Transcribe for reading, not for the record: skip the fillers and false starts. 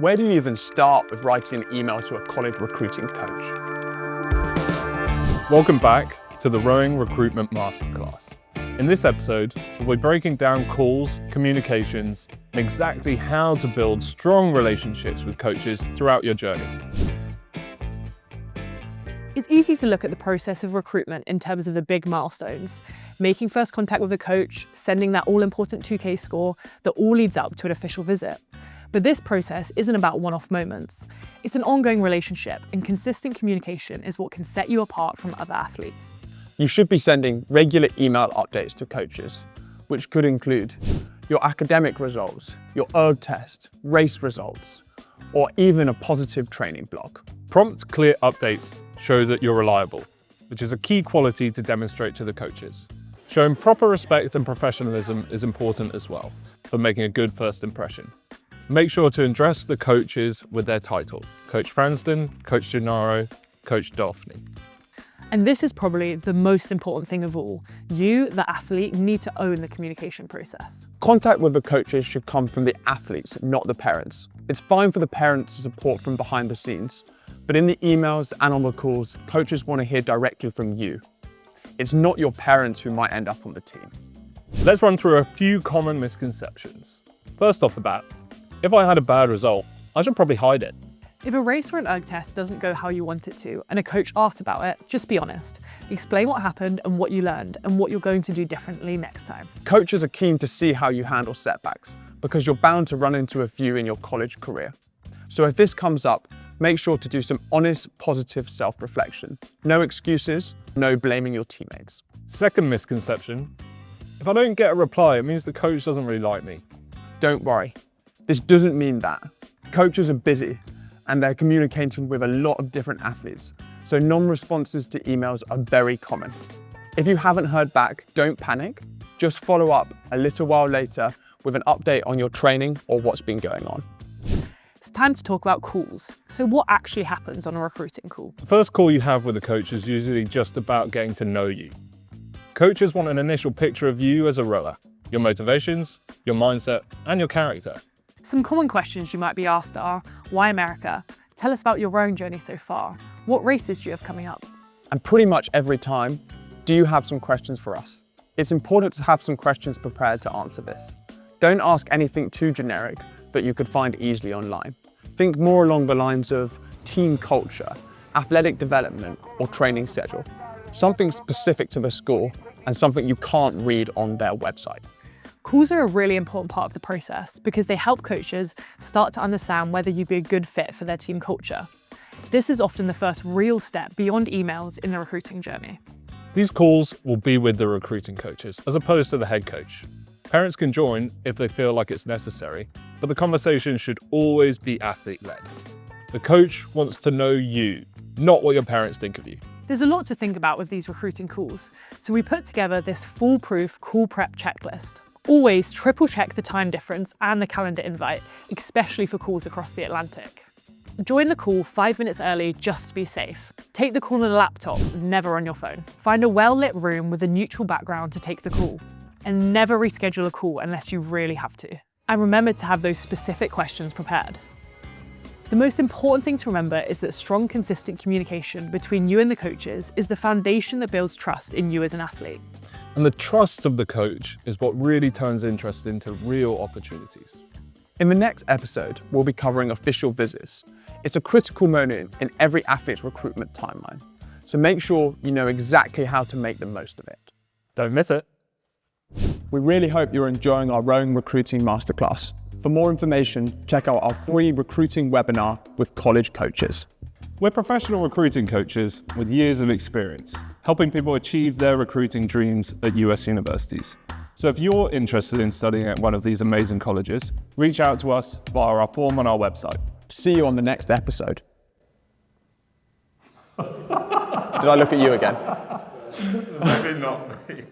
Where do you even start with writing an email to a college recruiting coach? Welcome back to the Rowing Recruitment Masterclass. In this episode, we'll be breaking down calls, communications, and exactly how to build strong relationships with coaches throughout your journey. It's easy to look at the process of recruitment in terms of the big milestones, making first contact with a coach, sending that all-important 2K score that all leads up to an official visit. But this process isn't about one-off moments. It's an ongoing relationship, and consistent communication is what can set you apart from other athletes. You should be sending regular email updates to coaches, which could include your academic results, your ERG test, race results, or even a positive training blog. Prompt, clear updates show that you're reliable, which is a key quality to demonstrate to the coaches. Showing proper respect and professionalism is important as well for making a good first impression. Make sure to address the coaches with their title: Coach Fransden, Coach Gennaro, Coach Daphne. And this is probably the most important thing of all. You, the athlete, need to own the communication process. Contact with the coaches should come from the athletes, not the parents. It's fine for the parents to support from behind the scenes, but in the emails and on the calls, coaches want to hear directly from you. It's not your parents who might end up on the team. Let's run through a few common misconceptions. First off the bat, if I had a bad result, I should probably hide it. If a race or an ERG test doesn't go how you want it to, and a coach asks about it, just be honest. Explain what happened and what you learned and what you're going to do differently next time. Coaches are keen to see how you handle setbacks because you're bound to run into a few in your college career. So if this comes up, make sure to do some honest, positive self-reflection. No excuses, no blaming your teammates. Second misconception, if I don't get a reply, it means the coach doesn't really like me. Don't worry, this doesn't mean that. Coaches are busy and they're communicating with a lot of different athletes, so non-responses to emails are very common. If you haven't heard back, don't panic. Just follow up a little while later with an update on your training or what's been going on. It's time to talk about calls. So what actually happens on a recruiting call? The first call you have with a coach is usually just about getting to know you. Coaches want an initial picture of you as a rower, your motivations, your mindset, and your character. Some common questions you might be asked are, why America? Tell us about your rowing journey so far. What races do you have coming up? And pretty much every time, do you have some questions for us? It's important to have some questions prepared to answer this. Don't ask anything too generic that you could find easily online. Think more along the lines of team culture, athletic development, or training schedule. Something specific to the school and something you can't read on their website. Calls are a really important part of the process because they help coaches start to understand whether you'd be a good fit for their team culture. This is often the first real step beyond emails in the recruiting journey. These calls will be with the recruiting coaches as opposed to the head coach. Parents can join if they feel like it's necessary, but the conversation should always be athlete-led. The coach wants to know you, not what your parents think of you. There's a lot to think about with these recruiting calls, so we put together this foolproof call prep checklist. Always triple check the time difference and the calendar invite, especially for calls across the Atlantic. Join the call 5 minutes early just to be safe. Take the call on a laptop, never on your phone. Find a well-lit room with a neutral background to take the call. And never reschedule a call unless you really have to. And remember to have those specific questions prepared. The most important thing to remember is that strong, consistent communication between you and the coaches is the foundation that builds trust in you as an athlete. And the trust of the coach is what really turns interest into real opportunities. In the next episode, we'll be covering official visits. It's a critical moment in every athlete's recruitment timeline, so make sure you know exactly how to make the most of it. Don't miss it. We really hope you're enjoying our Rowing Recruiting Masterclass. For more information, check out our free recruiting webinar with college coaches. We're professional recruiting coaches with years of experience, helping people achieve their recruiting dreams at US universities. So if you're interested in studying at one of these amazing colleges, reach out to us via our form on our website. See you on the next episode. Did I look at you again? Maybe not me.